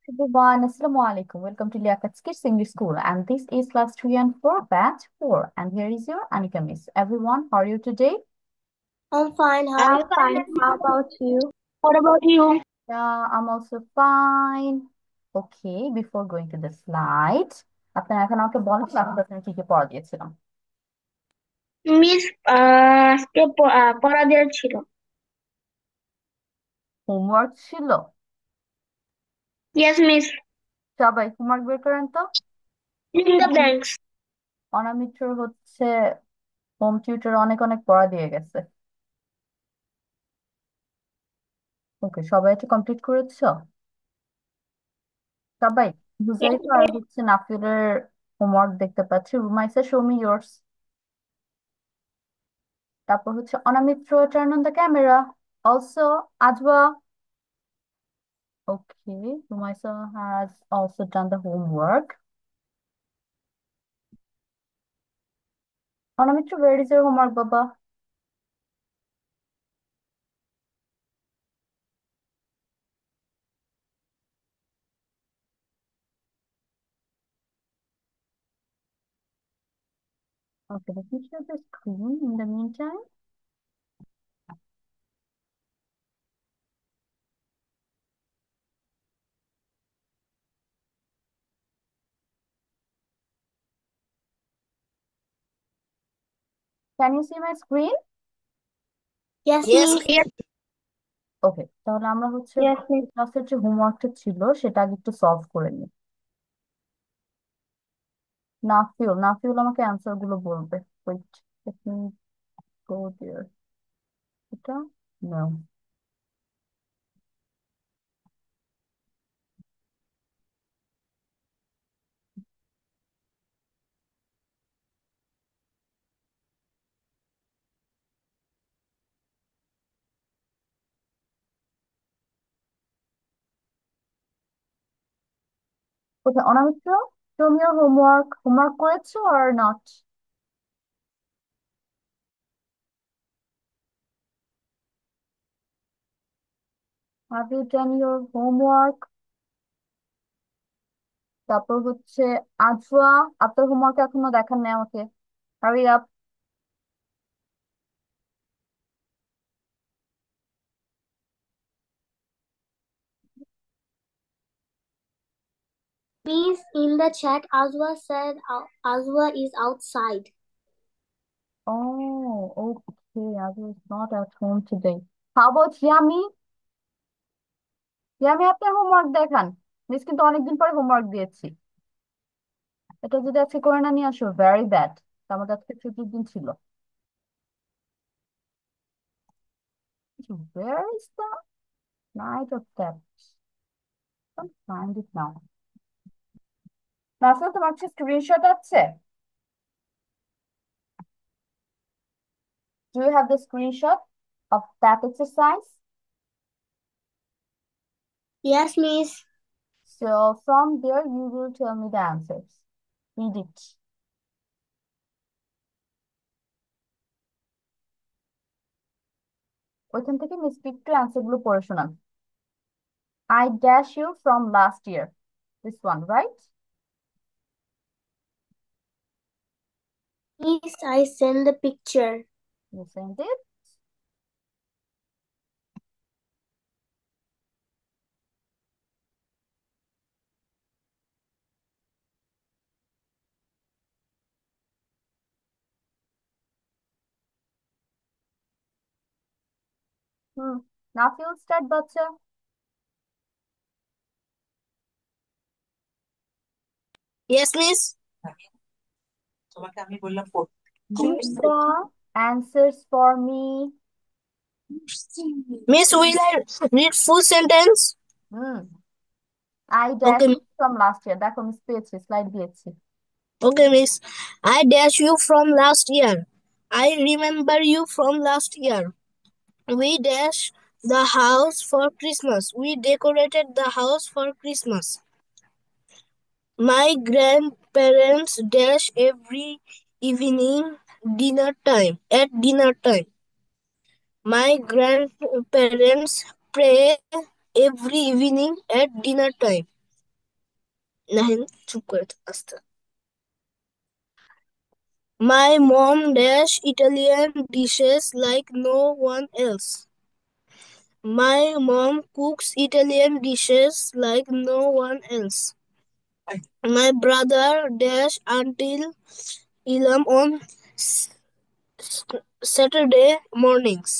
Everyone, Assalamu alaikum. Welcome to Liaquat's Kids English School, and this is class 3 and 4, batch 4. And here is your Anika Miss. Everyone, how are you today? I'm fine. I'm How fine. about you? What about you? Yeah, I'm also fine. Okay, before going to the slide, আপনারা এখন আমাকে বলেন ক্লাসে আপনারা কি কি পড়া দিয়েছিলাম? মিস আজকে পড়া দেওয়ার ছিল। হোমওয়ার্ক ছিল? Yes miss. সবাই হোমওয়ার্ক বের করেন তো। In the blanks. অনামিত্র হচ্ছে হোম টিউটর অনেক অনেক পড়া দিয়ে গেছে। ওকে, সবাই এটা কমপ্লিট করেছো? সবাই বুঝাইতো আর হচ্ছে নাফিলের হোমওয়ার্ক দেখতে পাচ্ছি। Rumaisa, show me yours. তারপর হচ্ছে Anamitra, turn on the camera. Also Ajwa. Okay, Rumaisa has also done the homework. Anamitra, where is your homework, Baba? Okay, let me share the screen in the meantime. Can you see my screen? Yes, yes miss. Yes okay, তাহলে আমরা হচ্ছে Yes, miss. ক্লাসের যে হোমওয়ার্কটা ছিল সেটা আগে একটু solve করে নিই। নাফিউল আমাকে অ্যান্সার গুলো বলবে। ওয়েট, লেট মি গো দেয়ার। এটা নো। কোথায় অনামিত্র? তুমি your হোমওয়ার্ক করেছো or not? Have you done your homework? তারপর হচ্ছে আজওয়া, আপনার হোমওয়ার্ক এখনো দেখান নাই আমাকে। Hurry up. Miss, in the chat, Azwa said Azwa is outside. Oh, okay. Azwa is not at home today. How about Yami? Yami, আপনার homework দেখান। Miss কিন্তু অনেকদিন পরে হোমওয়ার্ক দিয়েছি। এটা যদি আজকে করে না নিয়ে আসো, ভেরি ব্যাড। আমাদের আজকে ছুটির দিন ছিল। Where is the night of theft? Can't find it now. নাসলা, তোমার কাছে স্ক্রিনশট আছে? Do you have the screenshot of that exercise? Yes, miss. So from there you will tell me the answers. Read it. ওইখান থেকে মিসকে একটু answer গুলো পড়ে শোনান। I dash you from last year. This one, right? Miss, I send the picture. You sent it. Hmm. Now you'll start, বাচ্চা। Yes miss. Read the answers for me. Miss will I read full sentence? Hmm. I dash okay you from last year. দেখো miss পেয়েছি, slide দিয়েছি। Okay miss. I dash you from last year. I remember you from last year. We dash the house for Christmas. We decorated the house for Christmas. My grandparents dash every evening at dinner time. My grandparents pray every evening at dinner time. Nahin চুপ করে থাক, আস্তে। My mom dash Italian dishes like no one else. My mom cooks Italian dishes like no one else. My brother dash until 11 on Saturday mornings.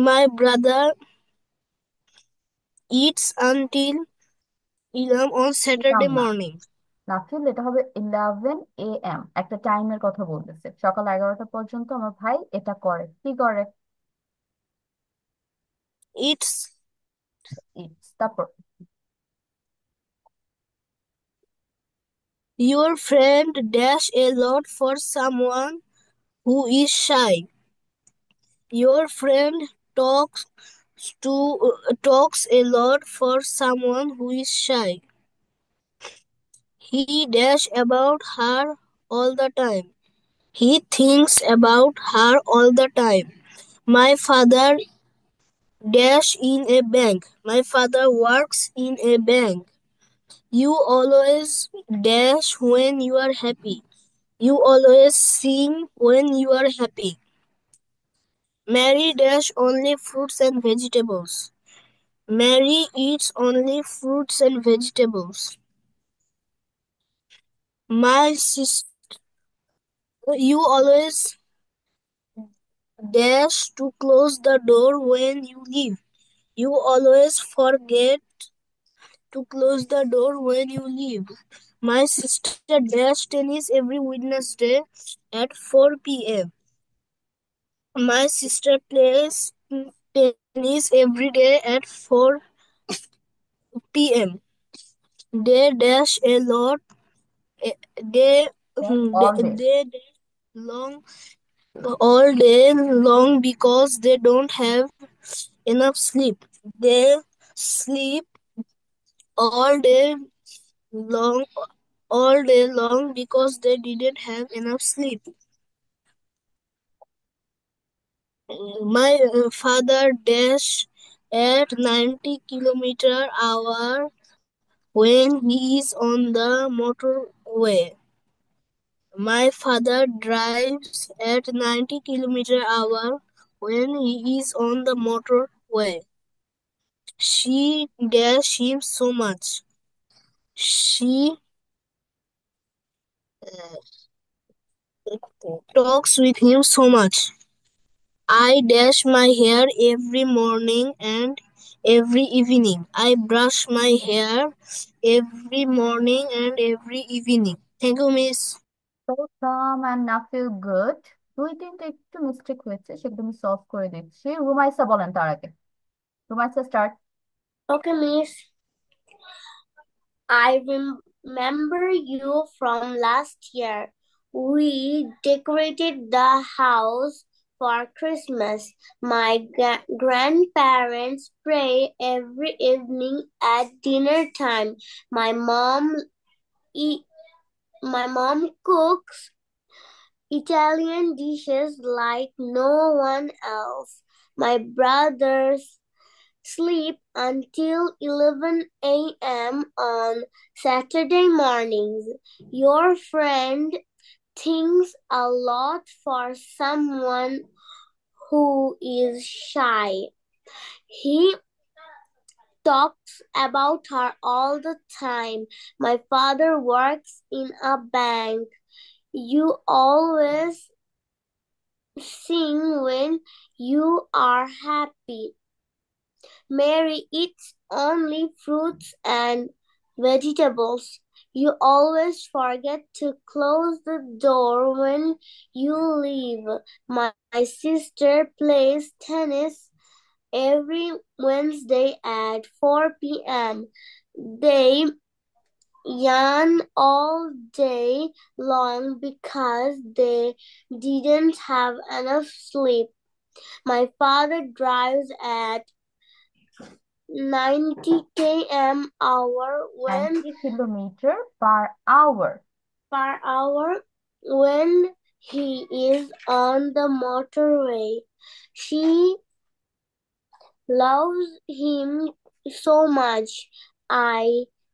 My brother eats until 11 on এটাও Saturday না, morning. নাফিল, এটা হবে 11 AM, একটা টাইমের কথা বলতেছে। সকাল 11টা পর্যন্ত আমার ভাই এটা করে। কি করে? Eats. ইটস। তারপর Your friend dash a lot for someone who is shy. Your friend talks talks a lot for someone who is shy. He dash about her all the time. He thinks about her all the time. My father dash in a bank. My father works in a bank. You always dash when you are happy. You always sing when you are happy. Mary dash only fruits and vegetables. Mary eats only fruits and vegetables. My sister, you always dash to close the door when you leave. You always forget to close the door when you leave. My sister dash tennis every Wednesday at 4 p.m. My sister plays tennis every day at 4 p.m. They dash a lot. They they, all day. they dash long all day long because they don't have enough sleep. They sleep all day long because they didn't have enough sleep. My father dash at 90 km/h when he is on the motorway. My father drives at 90 km/h when he is on the motorway. She dash him so much. She talks with him so much. I dash my hair every morning and every evening. I brush my hair every morning and every evening. Thank you, Miss. Sam and Nafil, good. দুই তিনটা একটু mistake হয়েছে, সেগুলো আমি solve করে দিচ্ছি। রুমাইসা বলেন তার আগে। Rumaisa, start. Okay, Miss. I remember you from last year. We decorated the house for Christmas. My grandparents pray every evening at dinner time. My mom eat, my mom cooks Italian dishes like no one else. My brothers sleep until 11 a.m. on Saturday mornings. Your friend thinks a lot for someone who is shy. He talks about her all the time. My father works in a bank. You always sing when you are happy. Mary eats only fruits and vegetables. You always forget to close the door when you leave. My sister plays tennis every Wednesday at 4 p.m. They yawn all day long because they didn't have enough sleep. My father drives at 90 km/h 90 km/h when he is on the motorway. She loves him so much. I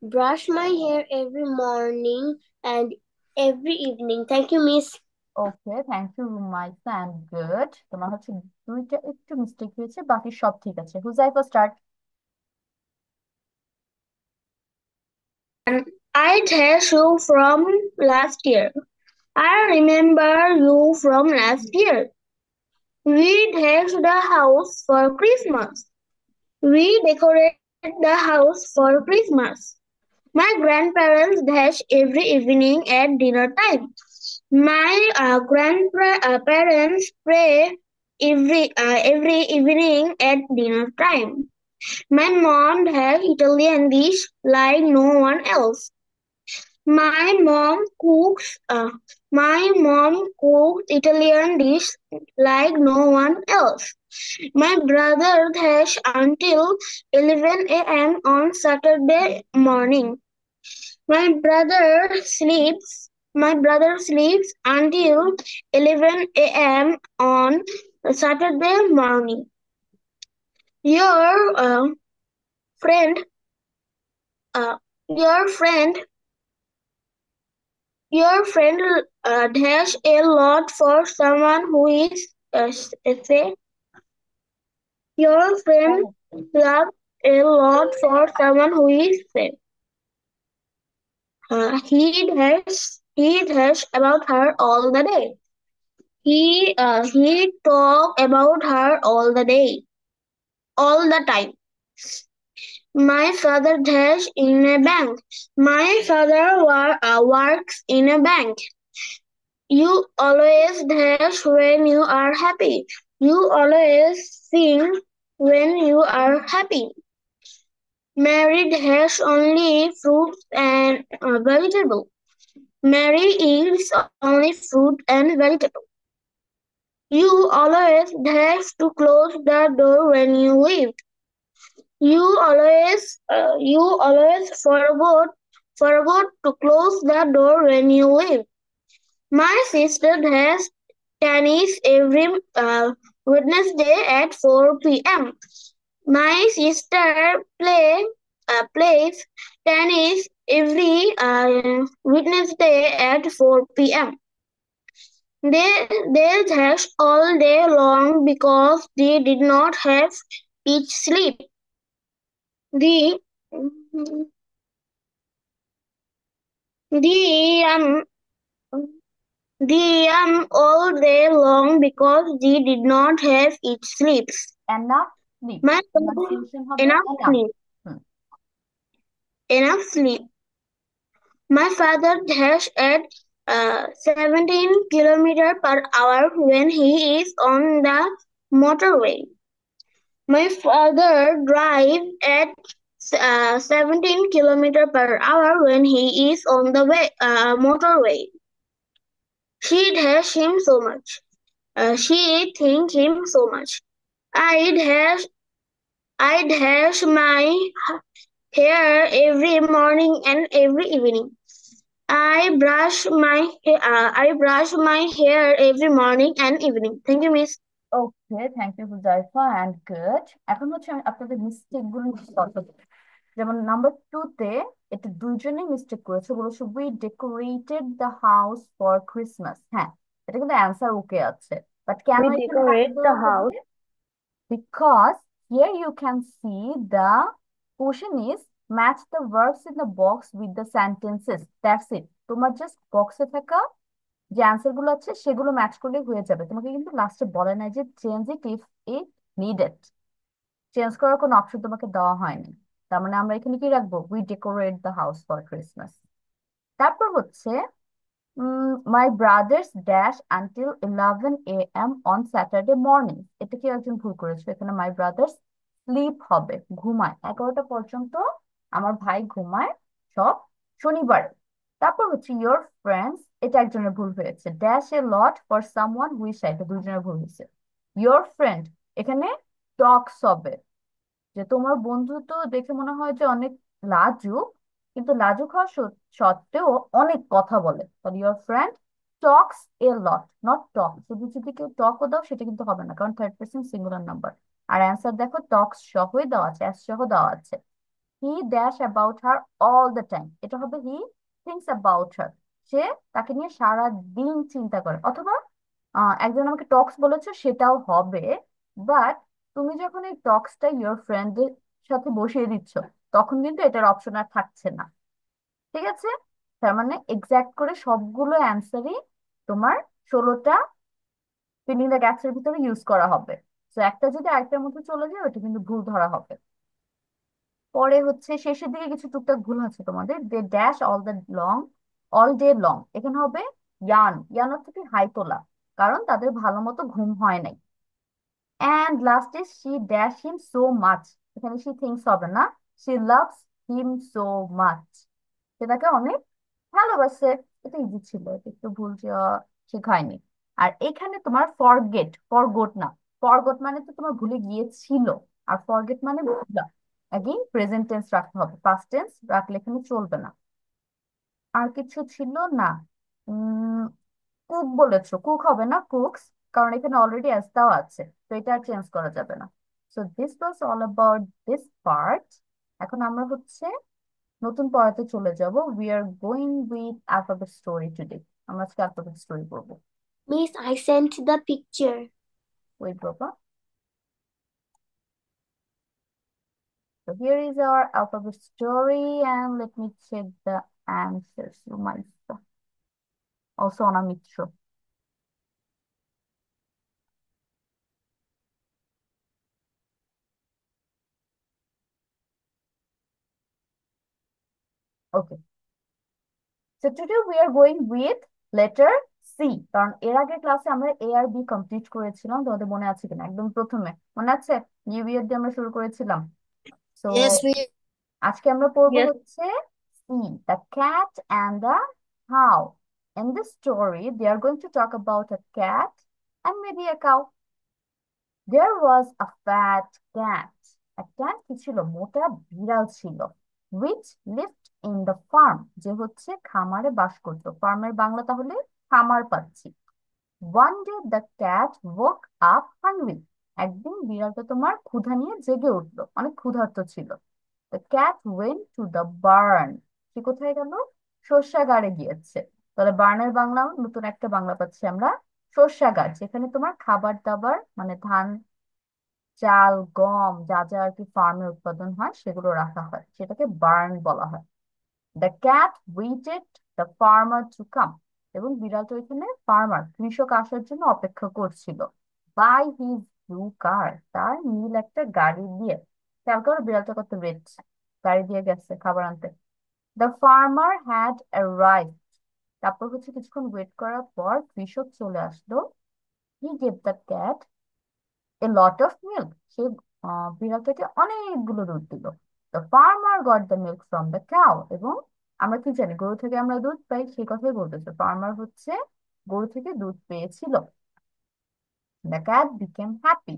Brush my hair every morning and every evening. Thank you, Miss. Okay, thank you Rumaisa, and good. তোমার হচ্ছে দুইটা একটু mistake হয়েছে, বাকি সব ঠিক আছে। Huzaifa start. I dash you from last year. I remember you from last year. We dashed the house for Christmas. We decorated the house for Christmas. My grandparents dash every evening at dinner time. My grandparents pray every evening at dinner time. My mom has Italian dish like no one else. My mom cooks. My mom cooks Italian dish like no one else. My brother dash until 11 a.m. on Saturday morning. My brother sleeps. My brother sleeps until 11 a.m. on Saturday morning. Your friend, uh, your friend, your friend dash a lot for someone who is say. Your friend loves a lot for someone who is safe. He dash about her all the day. He talk about her all the day, all the time. My father dash in a bank. My father works in a bank. You always dash when you are happy. You always sing when you are happy. Mary dash only fruits and vegetable. Mary eats only fruit and vegetable. You always dash to close the door when you leave. You always forgot to close the door when you leave. My sister has tennis every Wednesday at 4 p.m. My sister plays tennis every Wednesday at 4 p.m. They dash all day long because they did not have each sleep. The the all day long because they did not have each sleeps. Enough sleep, My pronunciation হবে enough enough. sleep, enough sleep. My father dash at 17 kilometers per hour when he is on the motorway. My father drive at 17 kilometers per hour when he is on the motorway. She dash him so much. She think him so much. I dash I dash my hair every morning and every evening. I brush my hair every morning and evening. Thank you, Miss. Okay, thank you Huzaifa, and good. এখন হচ্ছে আমি আপনাদের mistake গুলো solve করবো। যেমন number two তে এটা দুইজনেই মিস্টেক করেছে, বলেছে we decorated the house for Christmas. হ্যাঁ, এটা কিন্তু অ্যান্সার ওকে আছে, বাট কেন We এখানে কাকে decorate the দেওয়া house. হবে? Because here you can see the question is match the verbs in the box with the sentences. That's it. তোমার জাস্ট বক্সে থাকা যে অ্যান্সার গুলো আছে সেগুলো ম্যাচ করলে হয়ে যাবে। তোমাকে কিন্তু লাস্টে বলে নাই যে change it if it needed. Change করার কোনো অপশন তোমাকে দেওয়া হয়নি। তার মানে আমরা এখানে কি রাখবো? We decorate the house for Christmas. তারপর হচ্ছে my brothers dash until 11 a.m. On Saturday morning. এটা কি একজন ভুল করেছে, এখানে মাই ব্রাদার্স স্লিপ হবে, ঘুমায় 11টা পর্যন্ত আমার ভাই ঘুমায় সব শনিবার। তারপর হচ্ছে ইয়োর ফ্রেন্ডস, এটা একজনের ভুল হয়েছে। Dash a lot for someone wish, এটা দুজনের ভুল হয়েছে। ইয়োর ফ্রেন্ড এখানে টক্স হবে, যে তোমার বন্ধু তো দেখে মনে হয় যে অনেক লাজুক, কিন্তু লাজুক হওয়া সত্ত্বেও অনেক কথা বলে। তাহলে your friend Tux A lot, not টক। শুধু যদি কেউ টকও দাও সেটা কিন্তু হবে না, কারণ থার্ড পার্সন সিঙ্গুলার নাম্বার। আর অ্যান্সার দেখো টক্স সহই দেওয়া আছে, এস সহ দেওয়া আছে। He dash about her all the time, এটা হবে হি থিংস অ্যাবাউট হার, সে তাকে নিয়ে সারা দিন চিন্তা করে। অথবা একজন আমাকে টক্স বলেছো, সেটাও হবে। বাট তুমি যখন এই টক্সটা ইয়োর ফ্রেন্ডের সাথে বসিয়ে দিচ্ছ, তখন কিন্তু এটার অপশন আর থাকছে না। ঠিক আছে, তার মানে এক্সাক্ট করে সবগুলো অ্যান্সারই তোমার 16টা ফিলিং দ্য গ্যাপস এর ভিতরে ইউজ করা হবে। তো একটা যদি আরেকটার মধ্যে চলে যায়, ওটা কিন্তু ভুল ধরা হবে। পরে হচ্ছে শেষের দিকে কিছু টুকটাক ভুল আছে তোমাদের। They dash all day long, এখানে হবে ইয়ান। ইয়ান অর্থ কি? হাই তোলা, কারণ তাদের ভালো মতো ঘুম হয় নাই। And last is she dash him so much, এখানে শি থিংস হবে না, she loves him so much, সে তাকে অনেক ভালোবাসে। এটা ইজি ছিল, এটা একটু ভুল ঠিক হয়নি। আর এখানে তোমার ফরগেট না, ফরগট মানে তো তোমার ভুলে গিয়েছিল, আর ফরগেট মানে ভুলা। অ্যাগেইন প্রেজেন্ট টেন্স রাখতে হবে, পাস্ট টেন্স রাখলে এখানে চলবে না। আর কিছু ছিল না। কুক বলেছো, কুক হবে না, কুকস, কারণ এখানে অলরেডি এস দেওয়া আছে, তো এটা আর চেঞ্জ করা যাবে না। So this was all about this part. এখন আমরা হচ্ছে নতুন পড়াতে চলে যাব। We are going with alphabet story today. আমরা আজকে অ্যালফাবেট স্টোরি পড়বো। Miss, I sent the picture. Wait বাবা, so here is our alphabet story and let me check the answers. You might also on a mixture. Okay, so today we are going with letter C, কারণ এর আগের ক্লাসে আমরা এ আর B complete করেছিলাম, তোমাদের মনে আছে কিনা? একদম প্রথমে মনে আছে, নিউ ইয়ার দিয়ে আমরা শুরু করেছিলাম। So Yes, we. আজকে আমরা পড়বো Yes. হচ্ছে see, the cat and the cow. In this story they are going to talk about a cat and maybe a cow. There was a fat cat. একটা কি ছিল? মোটা বিড়াল ছিল। Which lived in the farm, যে হচ্ছে খামারে বাস করতো। ফার্মের বাংলা তাহলে খামার পাচ্ছি। One day the cat woke up hungry. একদিন বিড়ালটা তোমার ক্ষুধা নিয়ে জেগে উঠলো, অনেক ক্ষুধার্ত ছিল। The cat went to the barn. সে কোথায় গেল? শস্যাগারে গিয়েছে। তাহলে বার্নের বাংলা নতুন একটা বাংলা পাচ্ছি আমরা, শস্যাগার, যেখানে তোমার খাবার দাবার মানে ধান, চাল, গম, যা যা আর কি ফার্মে উৎপাদন হয় সেগুলো রাখা হয়, সেটাকে বার্ন বলা হয়। The cat waited the farmer to come, এবং বিড়ালটা এখানে ফার্মার কৃষক আসার জন্য অপেক্ষা করছিল। বাই হিজ ব্লু কার, তার নীল একটা গাড়ি দিয়ে। খেয়াল করো বিড়ালটা কত রেট, গাড়ি দিয়ে গেছে খাবার আনতে। দ্য ফার্মার হ্যাড অ্যারাইভড, তারপর হচ্ছে কিছুক্ষণ ওয়েট করার পর কৃষক চলে আসলো। He gave the cat a lot of milk, সে বিড়ালটাকে অনেকগুলো দুধ দিল। The farmer got the milk from the cow, এবং আমরা কি জানি গরু থেকে আমরা দুধ পাই, সেই কথাই বলতেছে। ফার্মার হচ্ছে গরু থেকে দুধ পেয়েছিল। দ্য ক্যাট বিকেম হ্যাপি,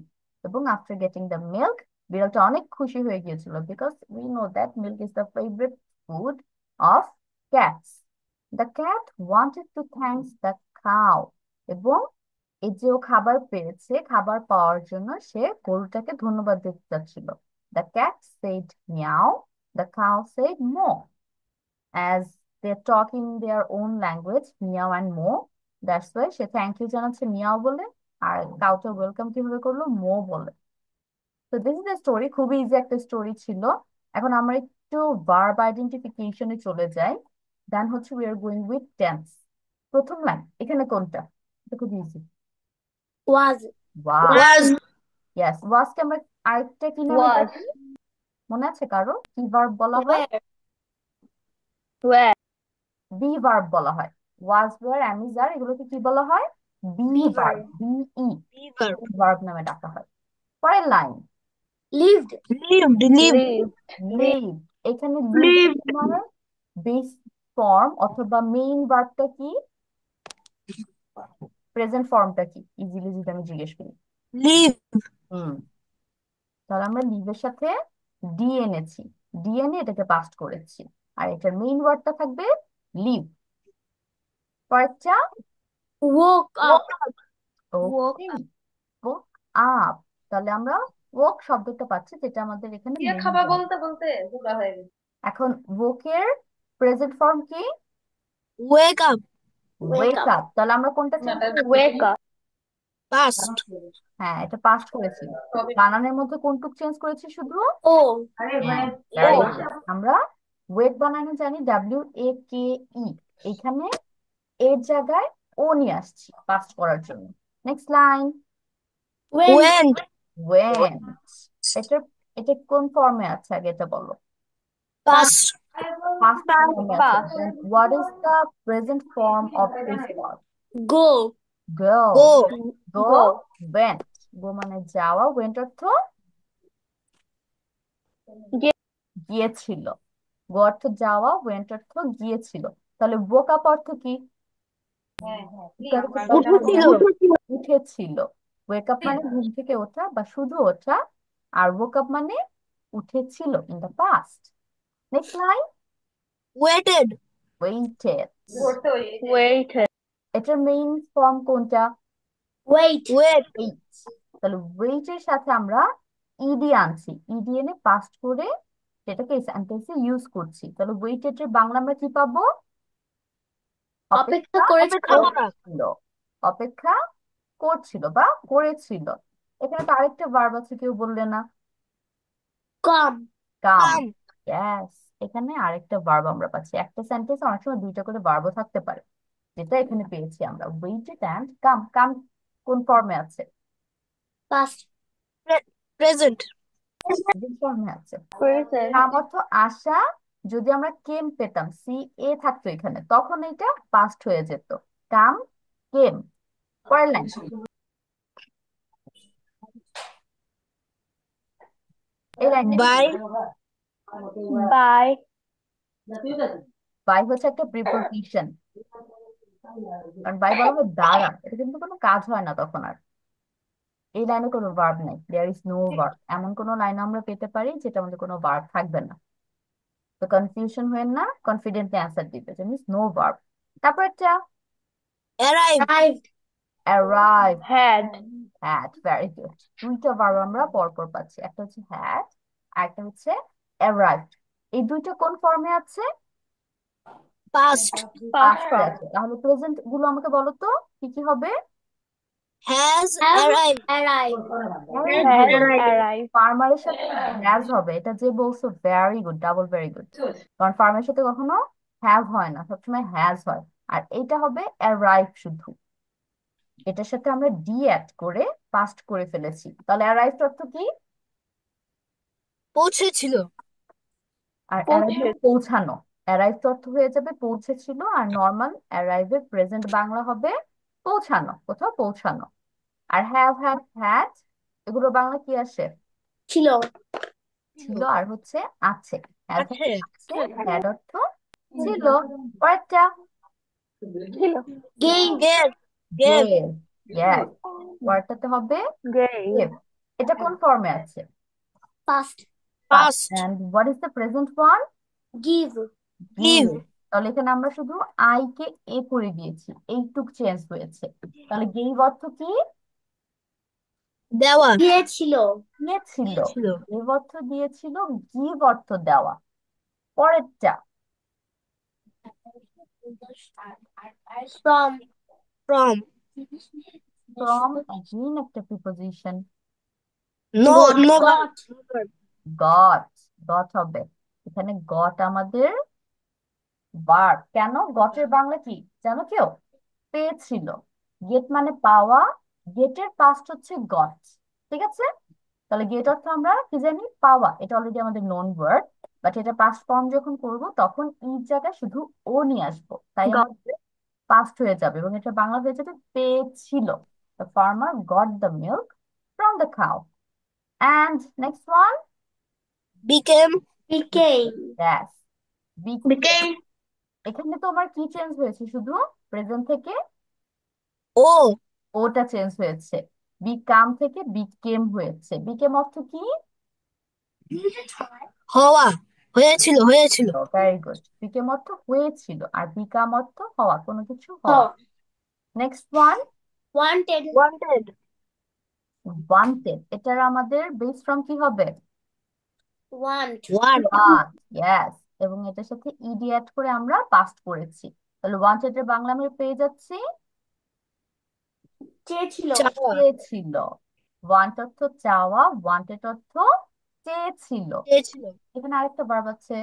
এবং আফটার গেটিং দ্য মিল্ক, বিড়ালটা অনেক খুশি হয়ে গিয়েছিল, because we know that milk is the favourite food of cats. The cat wanted to thanks the cow, এবং এই যে ও খাবার পেয়েছে, খাবার পাওয়ার জন্য সে গরুটাকে ধন্যবাদ দিতে চাচ্ছিল। The cat said meow, the cow said moo, as they talk in their own language, meow and moo. That's why say thank you জানাচ্ছে মিয়াও বলে, আর কাউটা ওয়েলকাম কিভাবে করলো? মো বলে। তো দিস ইজ দ্য স্টোরি, খুবই ইজি একটা স্টোরি ছিল। এখন আমরা একটু ভার্ব আইডেন্টিফিকেশনে চলে যাই। দেন হচ্ছে we are going with tense. প্রথম লাইন এখানে কোনটা? এটা খুব easy. Was. Was. Was. Yes, ওয়াজকে আমরা আরেকটা কি নামে Was. ডাকি? মনে আছে কারো কি ভার্ব বলা হয়? Where? Where? বি ভার্ব বলা হয়। ওয়াজ, ওয়্যার, অ্যামিজার, এগুলোকে কি বলা হয়? Be verb, Beaver. Be Beaver. Verb নামে ডাকা হয়। পরের line, Lived. Lived. Lived. Lived. Live. এখানে লিভ Lived. তোমার বেস ফর্ম অথবা মেইন ভার্বটা কি? প্রেজেন্ট ফর্মটা কি? ইজিলি যদি আমি জিজ্ঞেস করি। Live. হুম, তাহলে আমরা লিভের সাথে ডি এনেছি, ডি এনে এটাকে পাস্ট করেছি, আর এটার মেইন ওয়ার্ডটা থাকবে লিভ। পরেরটা Woke up. woke up. Woke ওকে, up. woke up, তাহলে আমরা woke শব্দটা পাচ্ছি, যেটা আমাদের এখানে ইয়ে main খাবা verb। বলতে বলতে বুড়া হয়ে গেছে। এখন woke এর প্রেজেন্ট ফর্ম কি? Wake up. wake up। তাহলে আমরা কোনটা চেঞ্জ নাটা করেছি? Wake up. Past. হ্যাঁ, এটা পাস্ট করেছি। বানানের মধ্যে কোনটুক চেঞ্জ করেছি শুধু? Oh. হ্যাঁ, ভেরি গুড। আমরা ওয়েক বানানো জানি WAKE, এখানে এর জায়গায় ও নিয়ে আসছি পাস্ট করার জন্য। Next line, Went. ওয়েন্ট। এটা এটা কোন ফর্মে আছে আগে এটা বলো। Past. পাস্ট ফর্মে আছে। Then what is the present form of this word? Go. Go. Go. Go, went. Go মানে যাওয়া, ওয়েন্ট অর্থ গিয়েছিল। গো অর্থ যাওয়া, ওয়েন্ট অর্থ গিয়েছিল। তাহলে woke up অর্থ কি? উঠেছিল। উঠেছিল। ওয়েক আপ মানে ঘুম থেকে ওঠা বা শুধু ওঠা, আর woke up মানে উঠেছিল in the past. Next line, Waited. Waited. ধরতে ওই Waited. এটার মেইন ফর্ম কোনটা? Wait. Wait. ওয়েট। তাহলে ওয়েট এর সাথে আমরা ইডি আনছি, ইডি এনে পাস্ট করে সেটাকে সেন্টেন্সে ইউজ করছি। তাহলে ওয়েটেড এর বাংলা আমরা কি পাবো? অপেক্ষা অপেক্ষা অপেক্ষা করা। করছিল। অপেক্ষা করছিল বা করেছিল। এখানে তো আরেকটা ভার্ব আছে, কেউ বললে না। Come. কাম। Come. ইয়েস, এখানে আরেকটা ভার্ব আমরা পাচ্ছি। একটা সেন্টেন্সে অনেক সময় দুইটা করে ভার্বও থাকতে পারে, যেটা এখানে পেয়েছি আমরা। ওয়েটেড অ্যান্ড কাম। কাম কোন ফর্মে আছে? Past. Present. প্রেজেন্ট ফর্মে আছে। Present. কাম অর্থ আসা। যদি আমরা কেম পেতাম, CA থাকতো এখানে, তখন এটা পাস্ট হয়ে যেত। কাম, কেম। পরের লাইন, এই লাইনটা By. By. বাই হচ্ছে একটা প্রিপোজিশন, কারণ বাই বলা হয় দ্বারা, এটা কিন্তু কোনো কাজ হয় না তখন আর। এই লাইনে কোনো ভার্ব নাই, দেয়ার ইজ নো ভার্ব। এমন কোনো লাইন আমরা পেতে পারি যেটা আমাদের কোনো ভার্ব থাকবে না। তো কনফিউশন হয়ে না, কনফিডেন্টলি অ্যান্সার দিবে যে মিন্স নো ভার্ব। তারপর একটা Arrived. Arrived. Arrive. Had. Had, very good. দুইটা ভার্ব আমরা পরপর পাচ্ছি, একটা হচ্ছে হ্যাড আর একটা হচ্ছে অ্যারাইভড। এই দুইটা কোন ফর্মে আছে? Past. Past পাস্টে form. আছে। তাহলে প্রেজেন্ট গুলো আমাকে বলো তো কি কি হবে? Has Have arrived. arrived. Very Has good. arrived. ফার্মারের সাথে হ্যাজ হবে, এটা যে বলছো very good, double very good. কারণ ফার্মের সাথে কখনো হ্যাভ হয় না, সবসময় হ্যাজ হয়। আর এটা হবে অ্যারাইভ শুধু, এটার সাথে আমরা ডি অ্যাড করে পাস্ট করে ফেলেছি। তাহলে অ্যারাইভ অর্থ কি? পৌঁছেছিল। আর অ্যারাইভ পৌঁছানো। অ্যারাইভ অর্থ হয়ে যাবে পৌঁছেছিল, আর নর্মাল অ্যারাইভের প্রেজেন্ট বাংলা হবে পৌঁছানো, কোথাও পৌঁছানো। আর হ্যাভ, হ্যাভ, হ্যাড, এগুলো বাংলা কি আসে? ছিল। ছিল আর হচ্ছে আছে। হ্যাভ আছে। আছে, হ্যাড অর্থ ছিল। পরেরটা ছিল। Gave. Gave. Gave. Gave. Yes, পরেরটাতে হবে Gave. গেভ। এটা কোন ফর্মে আছে? Past. Past. Past. And what is the present one? Give. Give. Give. তাহলে এখানে আমরা শুধু আই কে এ করে দিয়েছি, এইটুক চেঞ্জ হয়েছে। তাহলে গেভ অর্থ কি? দেওয়া। দিয়েছিল। দিয়েছিল। ছিল। গেভ অর্থ দিয়েছিল, গিভ অর্থ দেওয়া। পরেরটা From. From. ফ্রম, অ্যাগেইন একটা preposition. No. Got. No. Got. Goat. Goat হবে এখানে। গট আমাদের ভার্ব। কেন গটের বাংলা কি জানো কেউ? পেয়েছিল। গেট মানে পাওয়া, গেটের পাস্ট হচ্ছে গট। ঠিক আছে, তাহলে গেট অর্থ আমরা কি জানি? পাওয়া। এটা অলরেডি আমাদের নোন ওয়ার্ড, বাট এটা পাস্ট ফর্ম যখন করব তখন এই জায়গায় শুধু ও নিয়ে আসবো, তাই Got. আমাদের পাস্ট হয়ে যাবে এবং এটা বাংলা হয়ে যাবে পেয়েছিল। The farmer got the milk from the cow. And next one, Became. Became. yes, became। Became. এখানে তো আমার কি চেঞ্জ হয়েছে? শুধু প্রেজেন্ট থেকে O. ওটা চেঞ্জ হয়েছে, বিকাম থেকে বিকেম হয়েছে। বিকেম অর্থ কি? হওয়া। হয়েছিল। হয়েছিল। Very good. বিকেম অর্থ হয়েছিল, আর বিকাম অর্থ হওয়া, কোনো কিছু হওয়া। Thought. Next one, Wanted. Wanted. Wanted, এটার আমাদের বেস ফর্ম কি হবে? Want. ওয়ান। ইয়েস, এবং এটার সাথে ইডি অ্যাড করে আমরা পাস্ট করেছি। তাহলে ওয়ান্টেড এর বাংলা আমরা পেয়ে যাচ্ছি চেয়েছিল। চাওয়া। চেয়েছিল। ওয়ান্ট অর্থ চাওয়া, ওয়ান্টেড অর্থ চেয়েছিল। চেয়েছিল। এখানে আরেকটা ভার্ব আছে,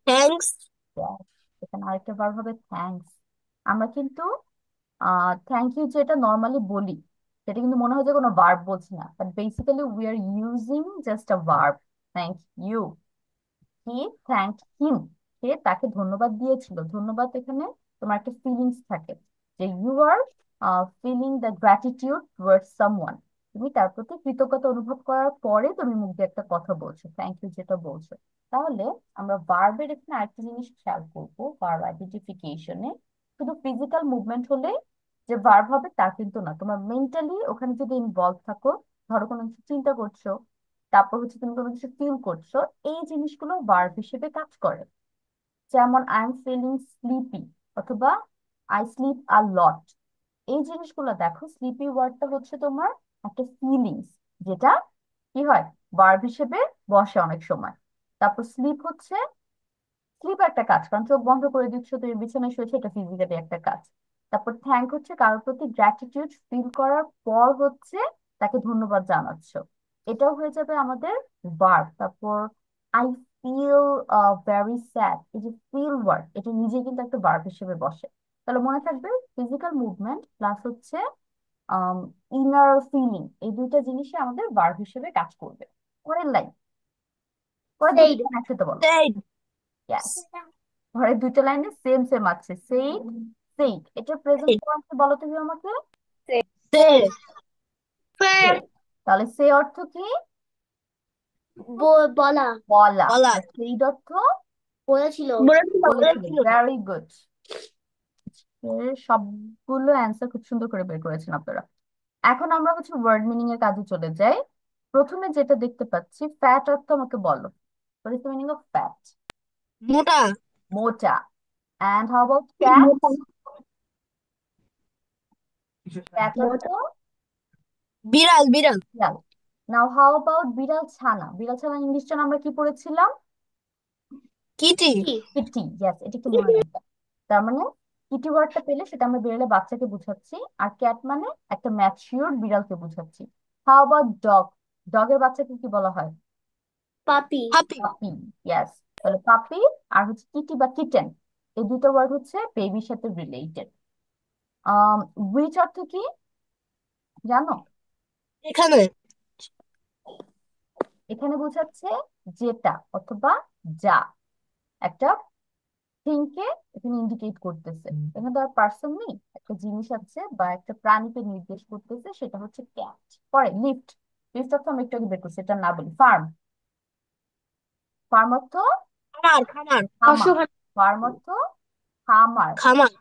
থ্যাঙ্কস। yes, এখানে আরেকটা ভার্ব হবে থ্যাঙ্কস। আমরা কিন্তু থ্যাংক ইউ যেটা নর্মালি বলি, সেটা কিন্তু মনে হয় যে কোনো ভার্ব বলছি না, but basically we are using just a verb. Thank you, he thanked him, সে তাকে ধন্যবাদ দিয়েছিল। ধন্যবাদ এখানে তোমার একটা ফিলিংস থাকে, যে you are feeling the gratitude towards someone, তুমি তার প্রতি কৃতজ্ঞতা অনুভব করার পরে তুমি মুখ দিয়ে একটা কথা বলছো, থ্যাংক ইউ যেটা বলছো। তাহলে আমরা ভার্বের এখানে আরেকটা জিনিস খেয়াল করবো, ভার্ব আইডেন্টিফিকেশনে শুধু ফিজিক্যাল মুভমেন্ট হলে যে ভার্ব হবে তা কিন্তু না, তোমার মেন্টালি ওখানে যদি ইনভলভ থাকো, ধরো কোনো কিছু চিন্তা করছো, তারপর হচ্ছে তুমি কোনো কিছু ফিল করছো, এই জিনিসগুলো ভার্ব হিসেবে কাজ করে। যেমন আই এম ফিলিং স্লিপি, অথবা আই স্লিপ আ লট। এই জিনিসগুলো দেখো, স্লিপি ওয়ার্ডটা হচ্ছে তোমার একটা ফিলিংস, যেটা কি হয়, ভার্ব হিসেবে বসে অনেক সময়। তারপর স্লিপ হচ্ছে, স্লিপ একটা কাজ, কারণ চোখ বন্ধ করে দিচ্ছ, তুমি বিছানায় শুয়েছো, এটা ফিজিক্যালি একটা কাজ। তারপর থ্যাংক হচ্ছে কারোর প্রতি গ্র্যাটিটিউড ফিল করার পর হচ্ছে তাকে ধন্যবাদ জানাচ্ছ, এটাও হয়ে যাবে আমাদের ভার্ব। তারপর আই ফিল ভেরি স্যাড, এই যে ফিল ওয়ার্ড, এটা নিজে কিন্তু একটা ভার্ব হিসেবে বসে। তাহলে মনে থাকবে ফিজিক্যাল মুভমেন্ট প্লাস হচ্ছে ইনার ফিলিং, এই দুইটা জিনিসই আমাদের ভার্ব হিসেবে কাজ করবে। পরের লাইন, পরের দুটো Said. লাইন একসাথে বলো। সেড। Yes, ঘরের দুটো লাইনে সেম সেম আছে, সেই সেইড, এটা প্রেজেন্ট ফর্ম কি বলো তুমি আমাকে? সে। সে। তাহলে সে অর্থ কি? বলা। বলা। বলা। আর সেইড অর্থ বলেছিল। বলেছিল। বলেছিল। বলেছিল। ভেরি গুড, এর সবগুলো অ্যান্সার খুব সুন্দর করে বের করেছেন আপনারা। এখন আমরা হচ্ছে ওয়ার্ড মিনিং এর কাজে চলে যাই। প্রথমে যেটা দেখতে পাচ্ছি, ফ্যাট অর্থ আমাকে বলো, what is the meaning of fat? মোটা। মোটা। And how about cat? Cat অর্থ বিড়াল। বিড়াল। বিড়াল। নাও হাউ অ্যাবাউট বিড়াল ছানা? বিড়াল ছানা ইংলিশটা আমরা কি পড়েছিলাম? কিটি। কিটি। ইয়েস, এটা একটু মনে রাখবে। তার মানে কিটি ওয়ার্ডটা পেলে সেটা আমরা বিড়ালে বাচ্চাকে বুঝাচ্ছি, আর ক্যাট মানে একটা ম্যাচিউরড বিড়ালকে বুঝাচ্ছি। How about dog? ডগের বাচ্চাকে কি বলা হয়? পাপি। হাপি। পাপি। ইয়েস, তাহলে পাপি আর হচ্ছে কিটি বা কিটেন, এই দুটো ওয়ার্ড হচ্ছে বেবির সাথে রিলেটেড। উইচ অর্থ কি জানো? এখানে। এখানে বোঝাচ্ছে যেটা অথবা যা, একটা থিংকে এখানে ইন্ডিকেট করতেছে। এখানে তো আর পার্সন নেই, একটা জিনিস আছে বা একটা প্রাণীকে নির্দেশ করতেছে, সেটা হচ্ছে ক্যাট। পরে লিফট, লিফট অর্থ আমি একটু আগে বের করছি, এটা না বলি। ফার্ম, ফার্ম অর্থ খামার। খামার। খামার। ফার্ম অর্থ খামার। খামার।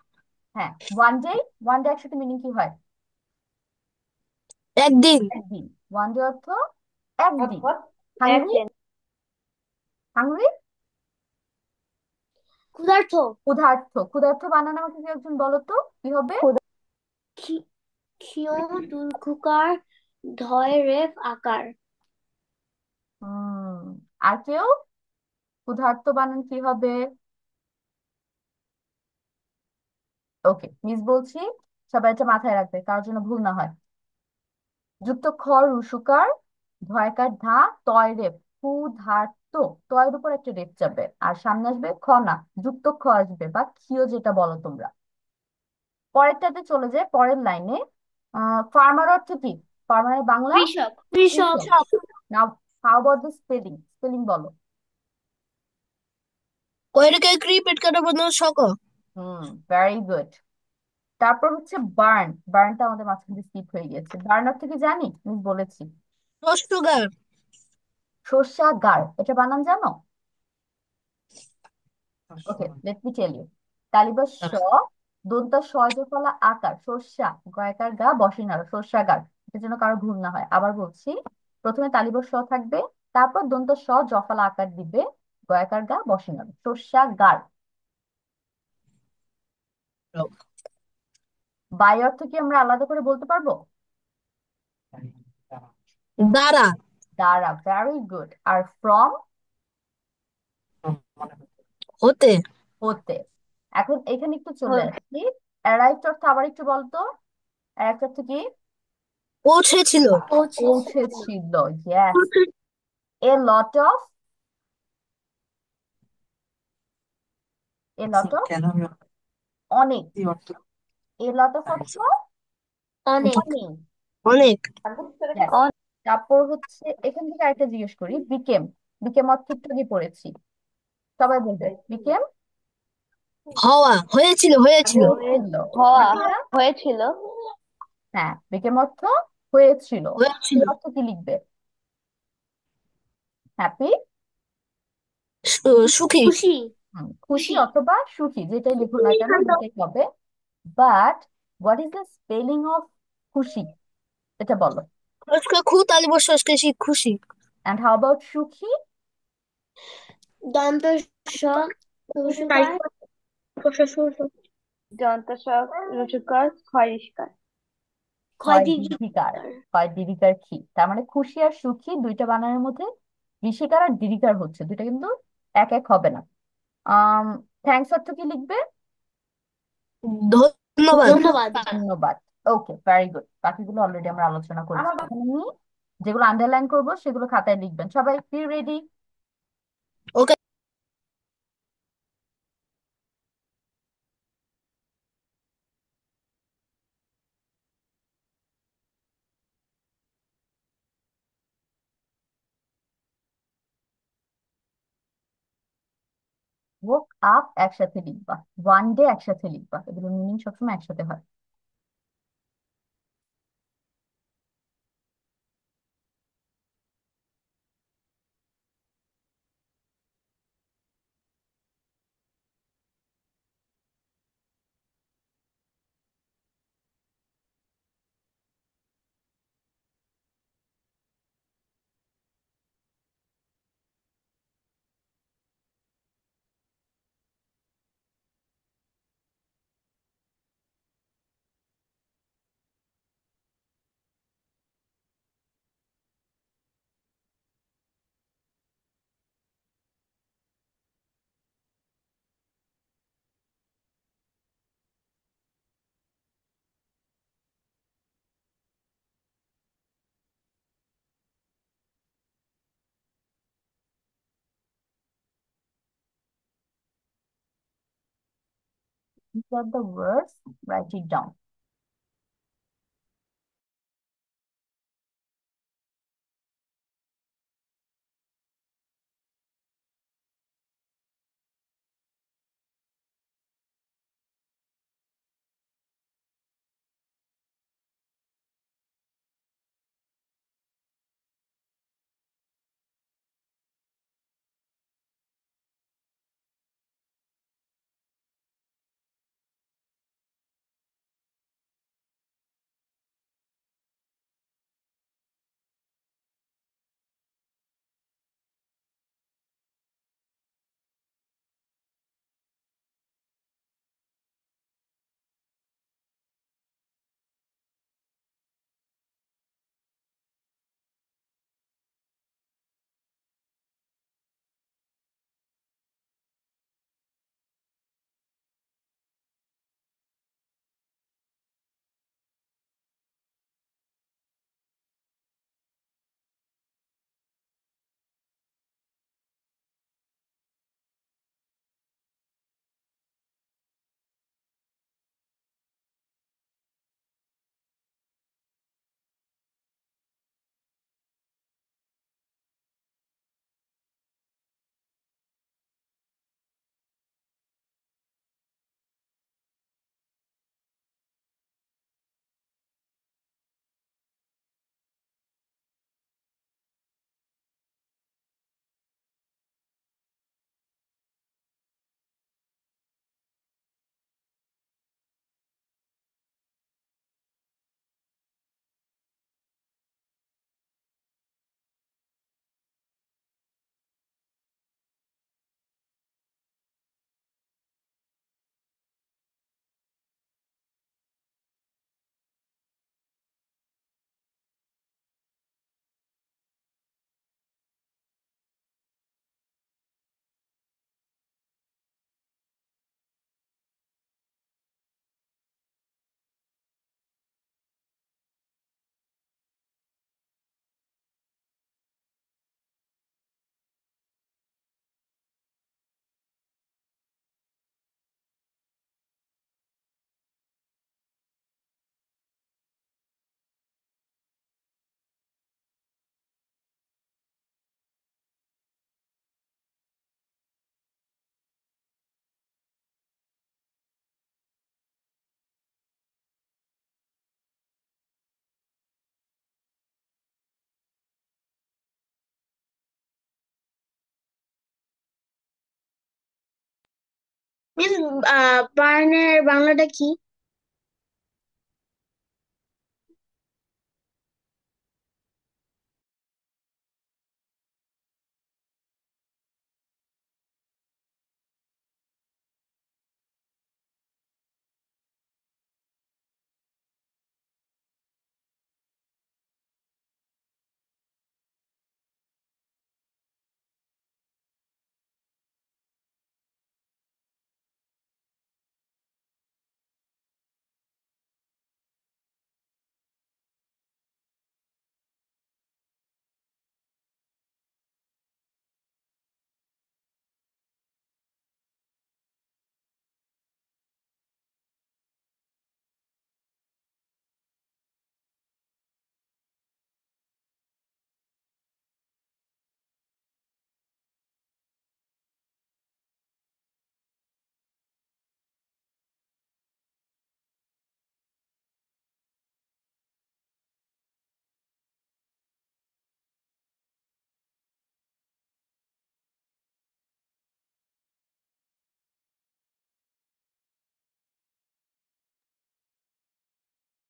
হ্যাঁ, ওয়ান ডে, ওয়ান ডে একসাথে মিনিং কি হয়? একদিন। একদিন। ওয়ান ডে অর্থ একদিন। অর্থাৎ হাংরি, একদিন। হাংরি ক্ষুধার্ত। ক্ষুধার্ত। ক্ষুধার্ত বানানো আমাকে কি একজন বলো তো, কি হবে? ক্ষিয় দুর্ঘুকার ধয় রেফ আকার। হুম, আর কেউ? ক্ষুধার্ত বানান কি হবে? ওকে, মিস বলছি, সবাই এটা মাথায় রাখবে, কারোর জন্য ভুল না হয়। যুক্ত খ রুসুকার, ধয়কার ধা, তয় রেপ, ফু ধার তো, তয়ের উপর একটা রেপ যাবে, আর সামনে আসবে খ না, যুক্ত খ আসবে, বা ক্ষিয় যেটা বলো তোমরা। পরেরটাতে চলে যায়, পরের লাইনে। ফার্মার অর্থ কি? ফার্মারের বাংলা? কৃষক। কৃষক। কৃষক। Now how about the spelling? Spelling বলো। কয়টাকে ক্রিকেট কাটা বন্ধ শখ। Very good. তারপর হচ্ছে বার্ন, বার্নটা আমাদের মাঝখান দিয়ে স্কিপ হয়ে গেছে। বার্ন অর্থ কি জানি, আমি বলেছি, সুগার। শস্যাগার, এটা বানান জানো? ওকে, লেট মি টেল ইউ। তালিবাস স, দন্তা স ফলা আকার, শস্যা, গয়কার গা বসিনার, শস্যাগার। এটার জন্য কারো ভুল না হয়, আবার বলছি, প্রথমে তালিবাস স থাকবে, তারপর দন্ত স জফলা আকার দিবে, গয়কার গা বসিনার, শস্যাগার। বাই অর্থ কি আমরা আলাদা করে বলতে পারবো? দ্বারা। দ্বারা, ভেরি গুড। Are from? হতে। হতে। এখন এখানে একটু চলে আসছি। অ্যারাইভড অর্থ আবার একটু বলতো। অ্যারাইভড অর্থ কি? পৌঁছেছিল। পৌঁছেছিল। Yes. A lot of, A lot of, অনেক। এ লট অফ অর্থ অনেক। অনেক। অনেক। Yes. তারপর হচ্ছে এখান থেকে আরেকটা জিজ্ঞেস করি, বিকেম। বিকেম অর্থ একটু আগে পড়েছি, সবাই বলবে বিকেম। হওয়া, হয়েছিল হয়েছিল। হয়েছিল। হওয়া আচ্ছা, হয়েছিল। হ্যাঁ, বিকেম অর্থ হয়েছিল। হয়েছিল। এই অর্থ কি লিখবে? হ্যাপি, সুখী। খুশি। খুশি অথবা সুখী, যেটাই লিখো না কেন দুটাই হবে। But what is the spelling of খুশি, এটা বলো। খু তালি বসকে খুশি। এন্ড হাউ অ্যাবাউট সুখী? দন্ত স রসুকার দন্ত স রসুকার ক্ষয়িষ্কার। হয় ক্ষয়দি দীর্ঘিকার, হয় দীর্ঘিকার খি। তার মানে খুশি আর সুখী দুইটা বানানের মধ্যে ঋষিকার আর দীর্ঘিকার হচ্ছে, দুইটা কিন্তু এক এক হবে না। থ্যাংকস অর্থ কি লিখবে? ধন্যবাদ। ধন্যবাদ। ধন্যবাদ। ওকে, ভেরি গুড। বাকিগুলো অলরেডি আমরা আলোচনা করেছি। এখন আমি যেগুলো আন্ডারলাইন করব সেগুলো খাতায় লিখবেন। সবাই কি রেডি? ওকে। woke আপ একসাথে লিখবা, ওয়ান ডে একসাথে লিখবা, এগুলো মিনিং সবসময় একসাথে হয়। These are the words, write it down. Miss বার্নের বাংলাটা কি?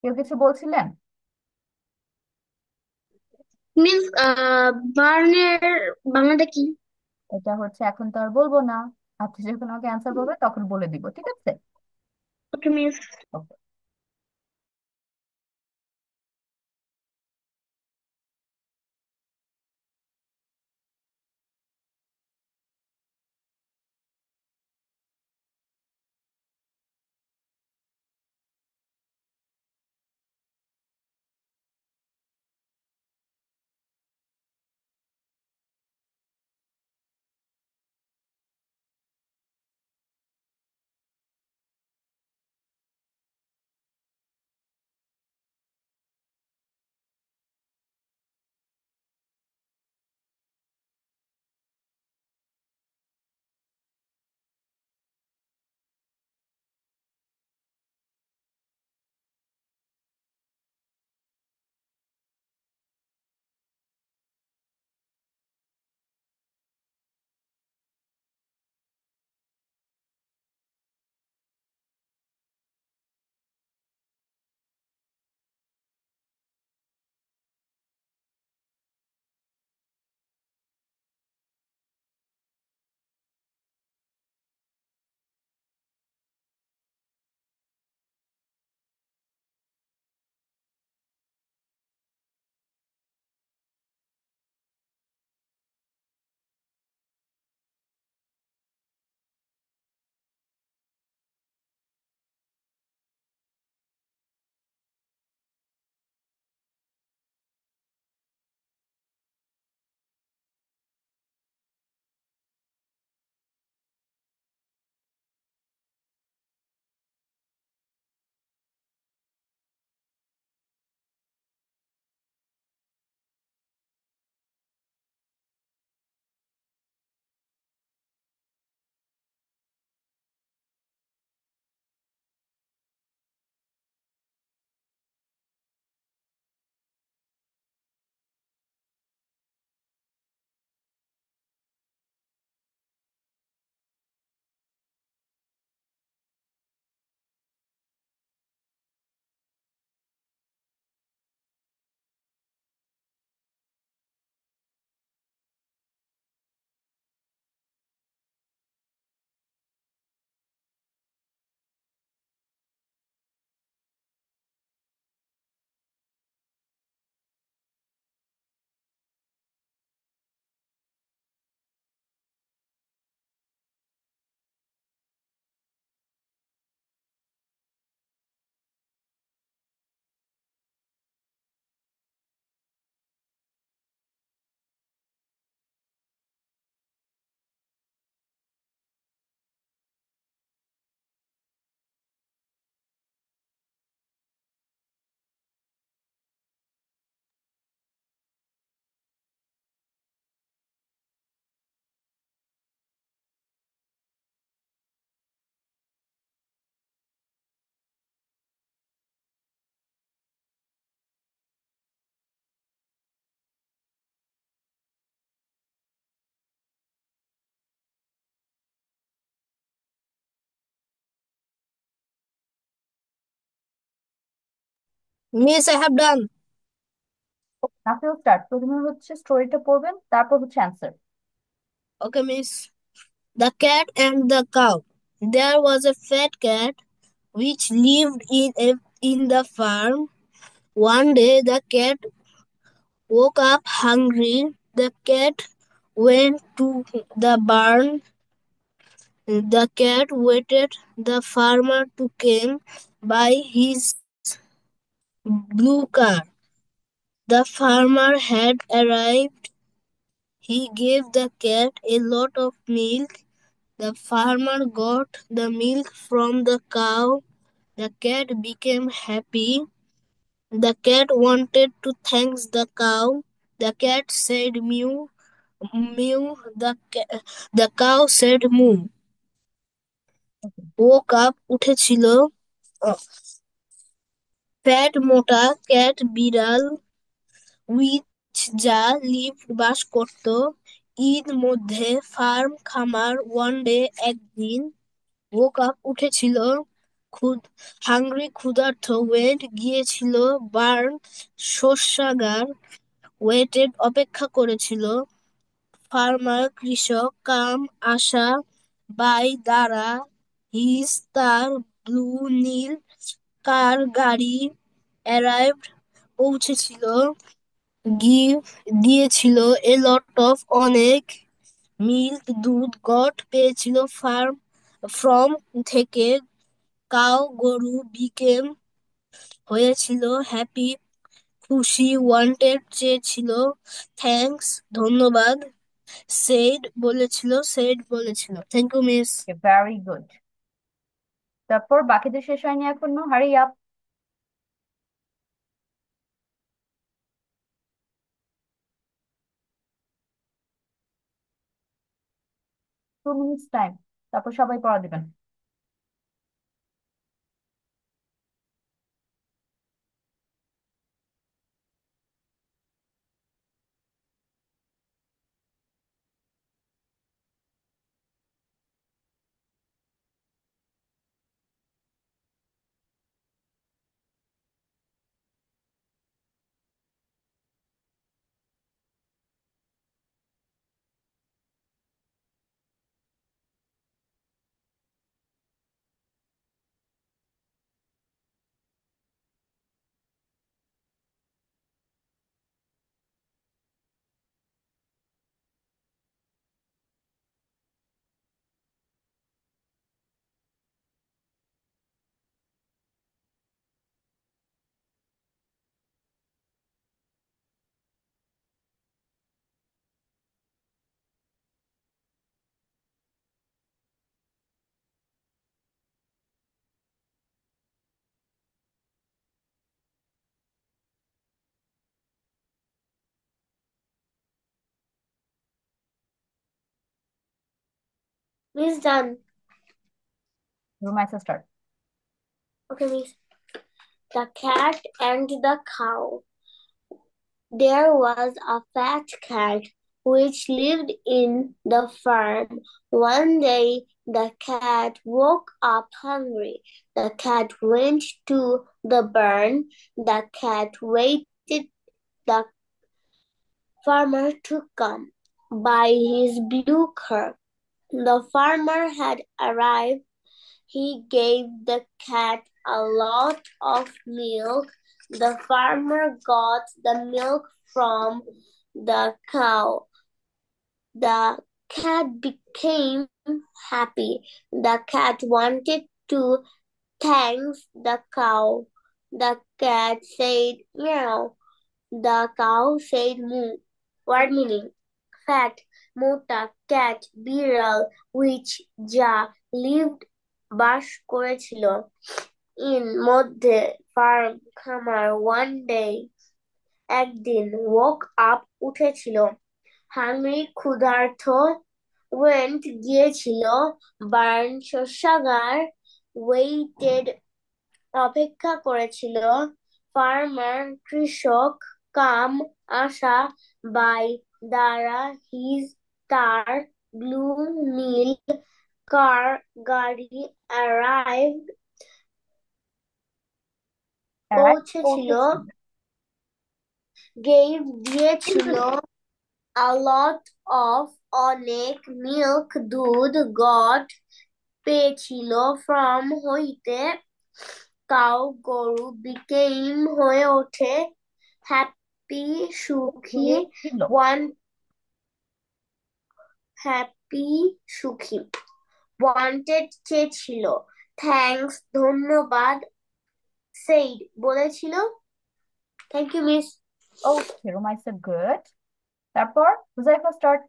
কেউ কিছু বলছিলেন? মিস বার্নের বাংলাটা কি? এটা হচ্ছে এখন তো আর বলবো না, আপনি যখন আমাকে অ্যান্সার বলবে তখন বলে দিব, ঠিক আছে? Okay Miss. Okay. Miss, I have done. Nafil start. প্রথমে হচ্ছে স্টোরিটা পড়বেন, তারপর হচ্ছে answer. Okay, Miss. The cat and the cow. There was a fat cat which lived in the farm. One day the cat woke up hungry. The cat went to the barn. The cat waited the farmer to come by his blue car. The farmer had arrived. He gave the cat a lot of milk. The farmer got the milk from the cow. The cat became happy. The cat wanted to thank the cow. The cat said mew, mew. The cow said moo. Woke up, উঠেছিল fat মোটা cat বিড়াল which যা বাস করত in মধ্যে farm খামার one day একদিন woke up উঠেছিল hungry ক্ষুধার্ত ওয়েন্ট গিয়েছিল বার্ন শস্যাগার ওয়েটেড অপেক্ষা করেছিল ফার্মার কৃষক কাম আশা বাই দ্বারা হিজ তার ব্লু নীল কার গাড়ি অ্যারাইভড পৌঁছেছিল গিভ দিয়েছিল এ লট অফ অনেক মিল্ক দুধ গট পেয়েছিল ফার্ম ফ্রম থেকে কাউ গরু বিকেম হয়েছিল হ্যাপি খুশি ওয়ান্টেড চেয়েছিল থ্যাঙ্কস ধন্যবাদ সেড বলেছিল thank you miss very good. তারপর বাকিদের শেষ হয়নি এখনো, হারি আপ। 2 মিনিটস টাইম, তারপর সবাই পড়া দিবেন। Miss done. Rumaisa start. Okay, Miss. The cat and the cow. There was a fat cat which lived in the farm. One day the cat woke up hungry. The cat went to the barn. The cat waited the farmer to come by his blue car. The farmer had arrived. He gave the cat a lot of milk. The farmer got the milk from the cow. The cat became happy. The cat wanted to thank the cow. The cat said meow. The cow said moo. Word meaning: fat, মোটা, cat, বিড়াল, which যা, lived বাস করেছিল, in মধ্যে, farm খামার, one day একদিন, woke up উঠেছিল, hungry ক্ষুধার্ত, went গিয়েছিল, barn শস্যাগার, waited অপেক্ষা করেছিল, farmer কৃষক, come আশা, by দ্বারা, his তার, blue নীল, car গাড়ি, arrived cat পৌঁছেছিল, পৌঁছেছিল। gave দিয়েছিল, a lot of অনেক, milk দুধ, got পেয়েছিল, from হইতে, cow গরু, became হয়ে ওঠে, happy সুখী, হয়েছিল। one happy সুখী, wanted চেয়েছিল, thanks ধন্যবাদ, said বলেছিল। Thank you miss. Okay Romaisa, good. তারপর Huzaifa start.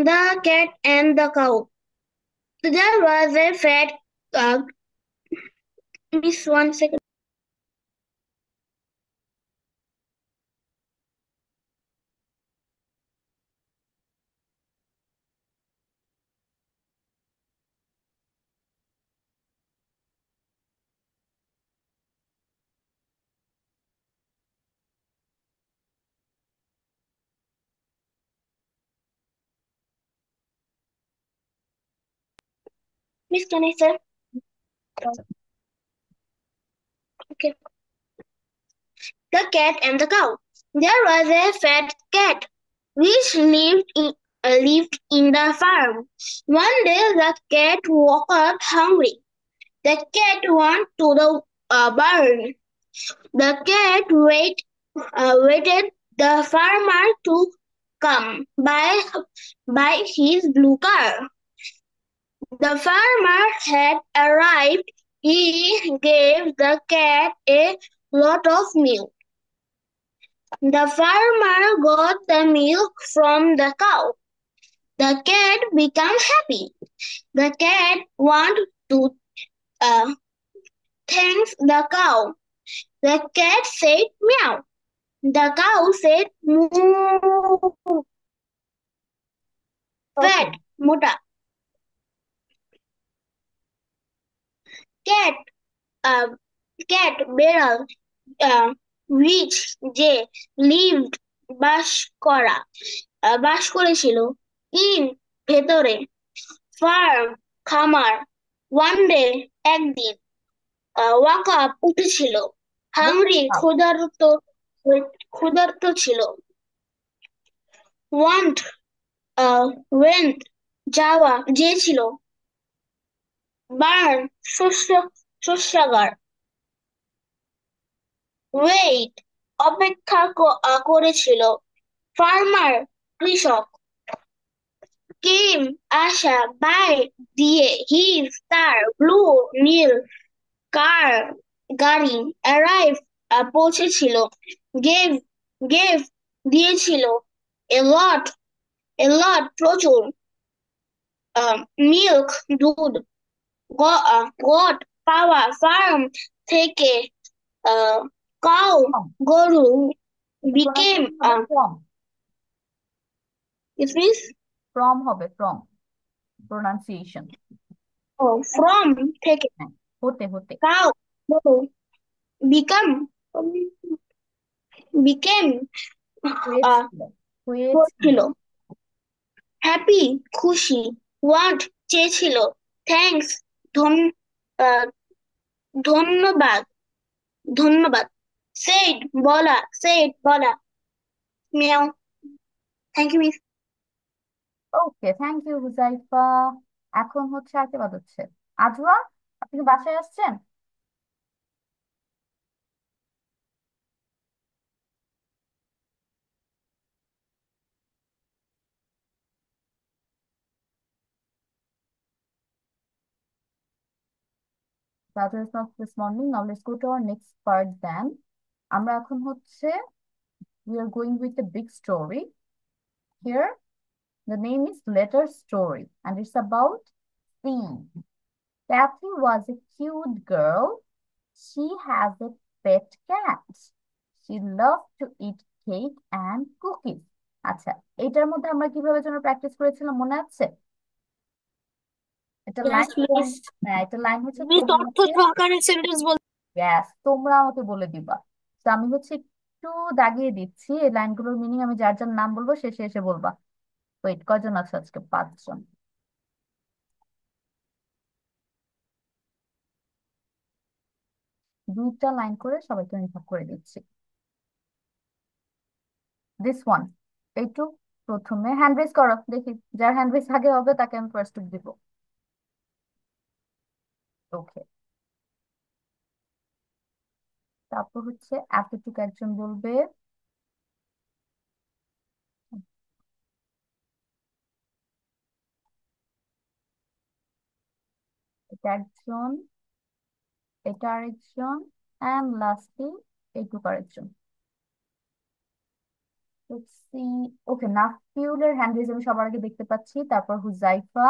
The cat and the cow. There was a fat miss 1 second. Miss, can I say? Okay. The cat and the cow. There was a fat cat which lived in the farm. One day the cat woke up hungry. The cat went to the barn. The cat waited the farmer to come by his blue car. The farmer had arrived. He gave the cat a lot of milk. The farmer got the milk from the cow. The cat became happy. The cat wanted to thank the cow. The cat said meow. The cow said moo. Fat, মোটা। Cat, uh, cat, বেড়াল, which যে lived বাস করেছিল, in ভেতরে, farm খামার, one day একদিন, wake up উঠেছিল, hungry ক্ষুধার্ত ছিল, want went যাওয়া ছিল, barn শস্যাগার, wait অপেক্ষা করেছিল, farmer কৃষক, came আসা, by দিয়ে, his তার, blue নীল, car গাড়ি, arrive পৌঁছেছিল, gave দিয়েছিল, a lot প্রচুর, milk দুধ, got পাওয়া, farm থেকে, cow গরু, became from it means from হবে, ফ্রম প্রোনাউন্সিয়েশন। from থেকে, হতে হতে। cow গরু, become হয়েছিল হয়েছিল। হচ্ছিল, হ্যাপি খুশি, want চেয়েছিল, থ্যাঙ্কস ধন্যবাদ, said বলা, মিয়াও। Thank you miss. Okay, thank you Huzaifa. এখন হচ্ছে আর কে বাজাচ্ছে? আজওয়া, আপনি কি বাসায় আসছেন? That is not this morning. Now let's go to our next part then. আমরা এখন হচ্ছে we are going with a big story. Here the name is Letter Story and it's about C. Kathy was a cute girl. She has a pet cat. She loved to eat cake and cookies. আচ্ছা, এটার মধ্যে আমরা কিভাবে যেন practice করেছিলাম মনে আছে? এটা লাইন, হ্যাঁ এটা লাইন হচ্ছে মিস তোমরা অর্থ আমাকে, সহকারে সেন্টেন্স বল। ব্যাস তোমরা আমাকে বলে দিবা। তো আমি হচ্ছে একটু দাগিয়ে দিচ্ছি, এই লাইনগুলোর মিনিং আমি যার যার নাম বলবো শেষে এসে বলবা। ওয়েট, কয়জন আছে আজকে? 5 জন। দুইটা লাইন করে সবাইকে আমি ভাগ করে দিচ্ছি। দিস ওয়ান, একটু প্রথমে হ্যান্ড রেজ করো দেখি, যার হ্যান্ড রেজ আগে হবে তাকে আমি ফার্স্ট দিব। ওকে, তারপর হচ্ছে এতটুকু একজন বলবে, এটা একজন, এটা আরেকজন, এন্ড লাস্টলি এইটুকু আরেকজন। ওকে, নাফিউলের হ্যান্ড রেজ আমি সবার আগে দেখতে পাচ্ছি, তারপর হুজাইফা,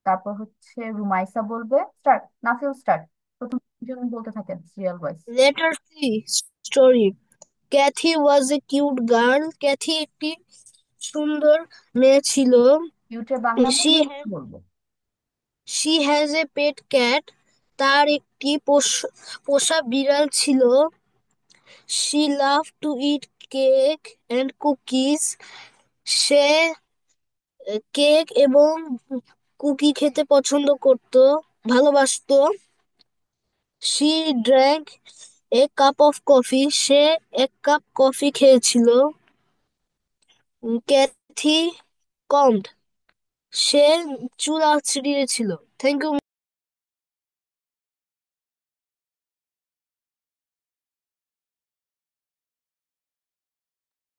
তারপর হচ্ছে রুমাইসা বলবে। Start, Nafiul start. প্রথম জন বলতে থাকেন serial wise. Letter C. Story. Kathy was a cute girl. Kathy একটি সুন্দর মেয়ে ছিল। ফিউচার বাংলা She বলবো। she has a pet cat. তার একটি পোষা বিড়াল ছিল। She loved to eat cake and cookies. Say cake এবং কুকি খেতে পছন্দ করত, ভালোবাসতো। She drank a cup of coffee. সে এক কাপ কফি খেয়েছিল। Kathy combed. সে চুল আঁচড়িয়েছিল। Thank you.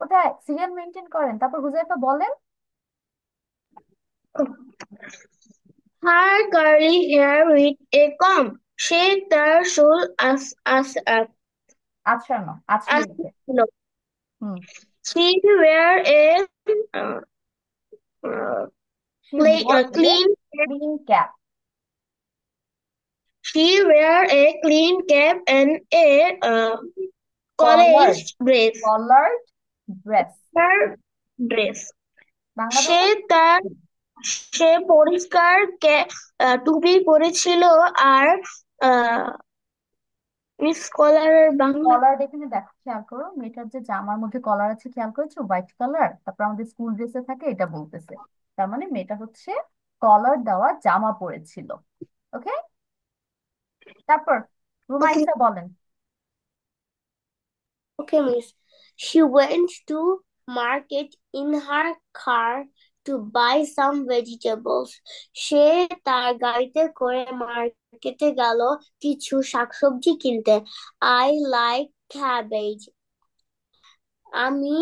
কোথায় সিরিয়াল মেনটেন করেন, তারপর হুজাইফা বলেন। Her curly hair with a comb. সে তার চুল আচ্ছানো, আছড়িয়েছে। আঁচড়িয়েছিল। হুম। She wear a uh, uh, She wore a clean. clean cap. She wear a clean cap and a Collared, college dress. collared dress. Her dress. Bangla সে বলুন। তার সে পরিষ্কার টুপি পরেছিল আর miss কলারের Bangla কলার এখানে দেখো, খেয়াল করো মেয়েটার যে জামার মধ্যে কলার আছে, খেয়াল করেছো হোয়াইট কালার, তারপর আমাদের স্কুল ড্রেসে থাকে, এটা বলতেছে। তার মানে মেয়েটা হচ্ছে কলার দেওয়া জামা পরেছিল। ওকে, তারপর ওকে রুমাইসা বলেন। ওকে miss she went to market in her car to buy some vegetables. সে তার গাড়িতে করে মার্কেটে গেল কিছু শাকসবজি কিনতে। I like cabbage. আমি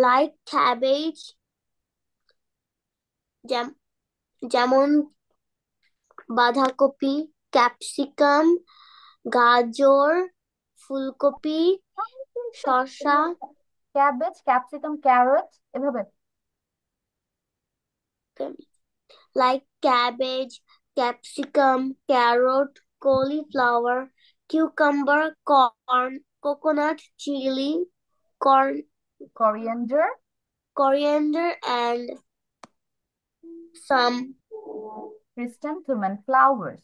like cabbage যেমন বাঁধাকপি, ক্যাপসিকাম, গাজর, ফুলকপি, শসা। ক্যাবেজ, ক্যাপসিকাম, ক্যারট, এভাবে। like cabbage, capsicum, carrot, cauliflower, cucumber, corn, coconut, chili, corn, coriander, coriander, and some chrysanthemum flowers.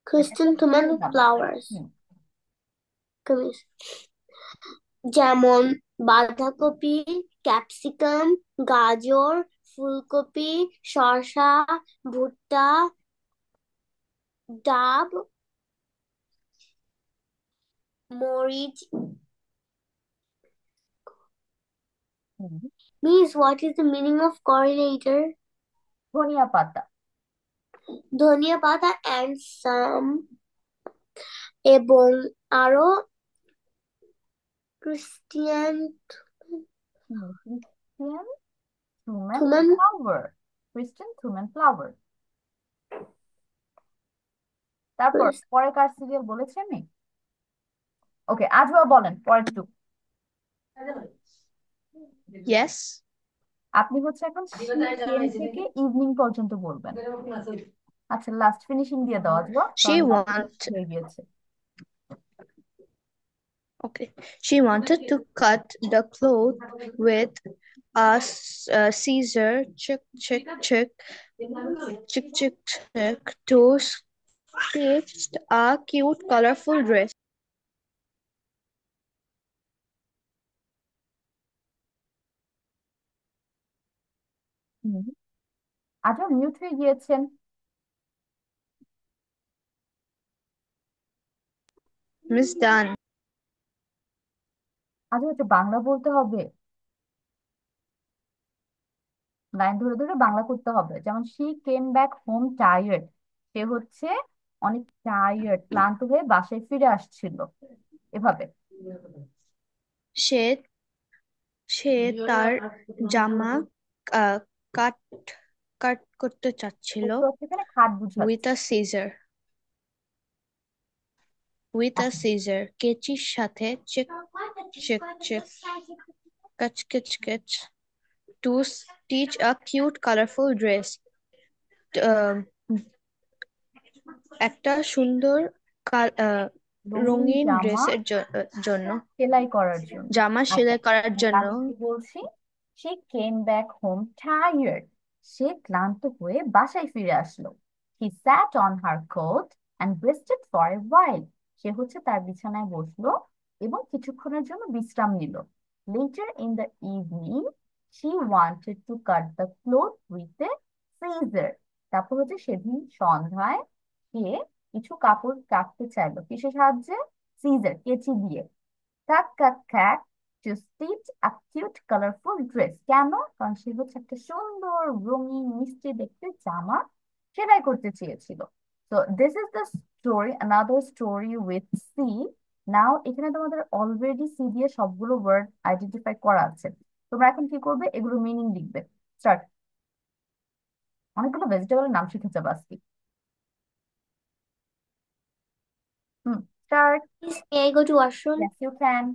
chrysanthemum flowers. যেমন বাঁধাকপি, ক্যাপসিকাম, গাজর, ফুলকপি, শসা, ভুট্টা, ডাব, মরিচ. Miss, what is the meaning of coriander? ধনিয়া পাতা। ধনিয়া পাতা and some এবং আরো Cristian Christian thumen থুমেন flower, Christian thumen flower। তারপর পরে কার সিরিয়াল বলেছি আমি। ওকে, আজবা বলেন পরের টু। Yes. আপনি হচ্ছে এখন PM থেকে ইভিনিং পর্যন্ত বলবেন। আচ্ছা, লাস্ট ফিনিশিং দিয়ে দাও আজবা, She কারণ want হয়ে গিয়েছে। okay. She wanted to cut the cloth with a scissor. Chick chick chick chick chick chick to stitch a cute, colorful dress. Ajwa mute হয়ে গিয়েছেন। Miss Done. আচ্ছা এটা বাংলা বলতে হবে, লাইন ধরে ধরে বাংলা করতে হবে। যেমন she came back home tired, সে হচ্ছে অনেক টায়ার্ড, ক্লান্ত হয়ে বাসায় ফিরে আসছিল, এভাবে। সে সে তার জামা আহ, কাট কাট করতে চাচ্ছিল একটু হচ্ছে এখানে খাট with বুঝাচ্ছে। a scissor আচ্ছা, কেচির সাথে চেক চেক চেক কাচ কাচ কাচ to stitch a cute colorful dress. আহ, একটা সুন্দর রঙিন রঙিন জামা ড্রেসের জন্য সেলাই করার জন্য। জামা আচ্ছা, সেলাই করার জন্য আমি কি বলছি, সে কেম ব্যাক হোম টায়ার্ড, সে ক্লান্ত হয়ে বাসায় ফিরে আসলো। He sat on her coat and rested for a while, সে হচ্ছে তার বিছানায় বসলো এবং কিছুক্ষণের জন্য বিশ্রাম নিল। Later in the evening she wanted to cut the cloth with a scissor, তারপর হচ্ছে সেদিন সন্ধ্যায় সে কিছু কাপড় কাটতে চাইলো কিসের সাহায্যে, সিজার, কেচি দিয়ে। কাক কাক কাক, টু স্টিচ আ কিউট কালারফুল ড্রেস, কেন, কারণ সে হচ্ছে একটা সুন্দর রঙিন মিষ্টি দেখতে জামা সেলাই করতে চেয়েছিল। তো this is the story, another story with C. Now এখানে তোমাদের অলরেডি সি দিয়ে সবগুলো ওয়ার্ড আইডেন্টিফাই করা আছে। তোমরা এখন কি করবে, এগুলো মিনিং লিখবে। স্টার্ট। অনেকগুলো ভেজিটেবলের নাম শিখে যাবে আজকে। Start. Miss, may I go to washroom? Yes, you can.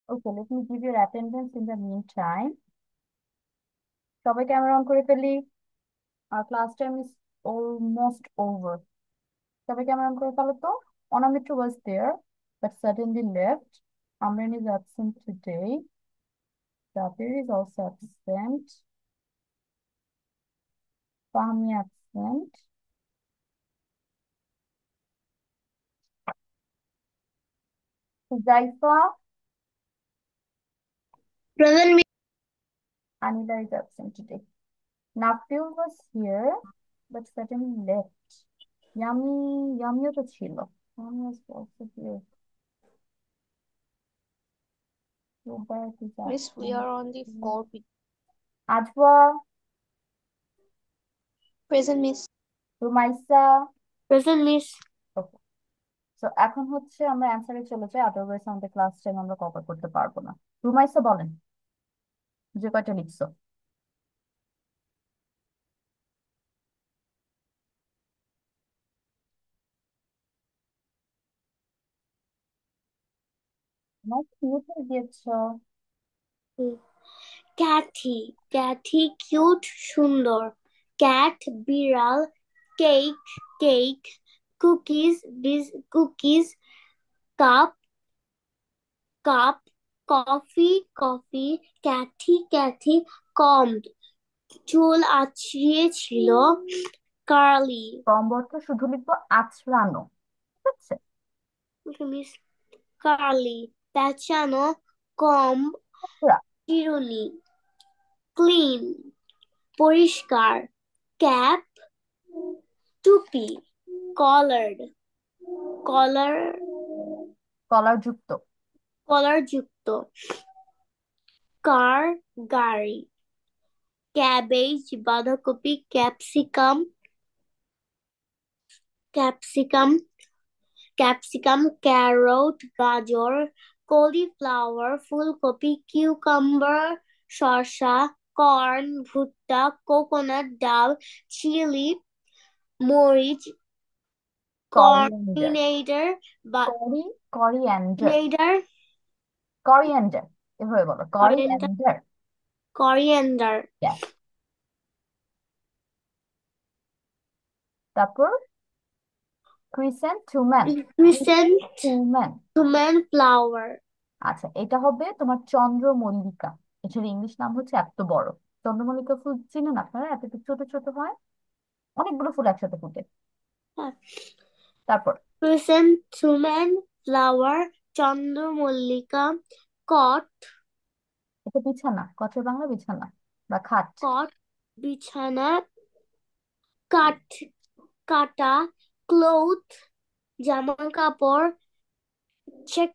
Okay, let me give your attendance in the meantime. সবাই ক্যামেরা অন করে ফেলি। Our class time is almost over. সবাই ক্যামেরা অন করে ফেলো তো। Anamitra was there, but suddenly left. Amran is absent today. Tapir is also absent. Fahmi absent. Zaifa, Present, Miss. Anila is absent today. Nafil was here, but suddenly left. Yummy তো ছিল। Yummy was also here. Robert is Miss, we absent. are on the 4 people. Ajwa, Present, Miss. Rumaisa. Present, Miss. Okay. So এখন হচ্ছে আমরা অ্যান্সারে চলে যাই, otherwise আমাদের class time আমরা cover করতে পারবো না। রুমাইসা বলেন যে কয়টা লিখছো। আমার কিউট হয়ে গিয়েছো। ক্যাথি কিউট সুন্দর, ক্যাট বিড়াল, cake cookies cookies, cup coffee Kathy comb, চুল আঁচড়িয়েছিল, কার্লি। কম অর্থ শুধু লিখবো আঁচড়ানো, ঠিক আছে? মিস কার্লি, পেঁচানো, কম্ব, আঁচড়া। চিরুনি, ক্লিন পরিষ্কার, ক্যাপ টুপি, কলার্ড কলার যুক্ত। যুক্ত, কার গাড়ি, ক্যাবেজ বাঁধাকপি, ক্যাপসিকাম ক্যারট গাজর, কলিফ্লাওয়ার ফুলকপি, কিউকাম্বার শসা, কর্ন ভুট্টা, কোকোনাট ডাল, চিলি মরিচ, করিয়েন্ডার। বা করিয়েন্ডার এভাবে বলো, করিয়েন্ডার। Yes. তারপর ক্রিসেন্থুমেন ফ্লাওয়ার। আচ্ছা, এটা হবে তোমার চন্দ্রমল্লিকা। এটার ইংলিশ নাম হচ্ছে এত বড়। চন্দ্রমল্লিকা ফুল চিনেন আপনারা? এত ছোট ছোট হয়, অনেকগুলো ফুল একসাথে ফুটে। তারপর ক্রিসেন্থুমেন ফ্লাওয়ার, চন্দ্রমল্লিকা, কট এটা বিছানা, কটের বাংলা বিছানা বা খাট। বিছানা, কাটা, ক্লোথ জামা কাপড়, চেক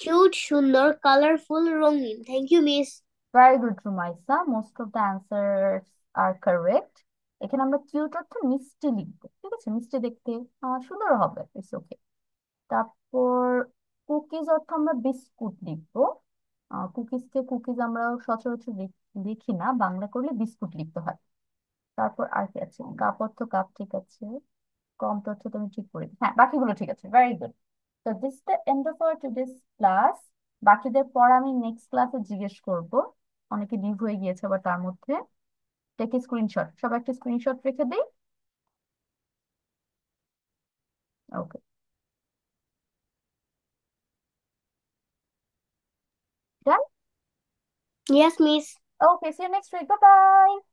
কিউট সুন্দর, কালারফুল রঙিন। Thank you miss. Very good Rumaisa, most of the answers are correct. এখানে আমরা কিউট অর্থ মিষ্টি লিখবো, ঠিক আছে? মিষ্টি দেখতে সুন্দর হবে, ইটস ওকে। তারপর কুকিজ অর্থ আমরা বিস্কুট লিখবো। কুকিজ আমরা সচরাচর লিখি না, বাংলা করলে বিস্কুট লিখতে হয়। তারপর আর কি আছে? কাপ অর্থ কাপ, ঠিক আছে। কম তথ্য তুমি ঠিক করে, হ্যাঁ বাকিগুলো ঠিক আছে, ভেরি গুড। তো this the end of our today's class. বাকিদের পর আমি নেক্সট ক্লাসে জিজ্ঞেস করব, অনেকে লিভ হয়ে গিয়েছে আবার তার মধ্যে। টেক স্ক্রিনশট, সবাই একটা স্ক্রিনশট রেখে দেই। ওকে, ডান। Yes, miss. Okay, see you next week. Bye bye.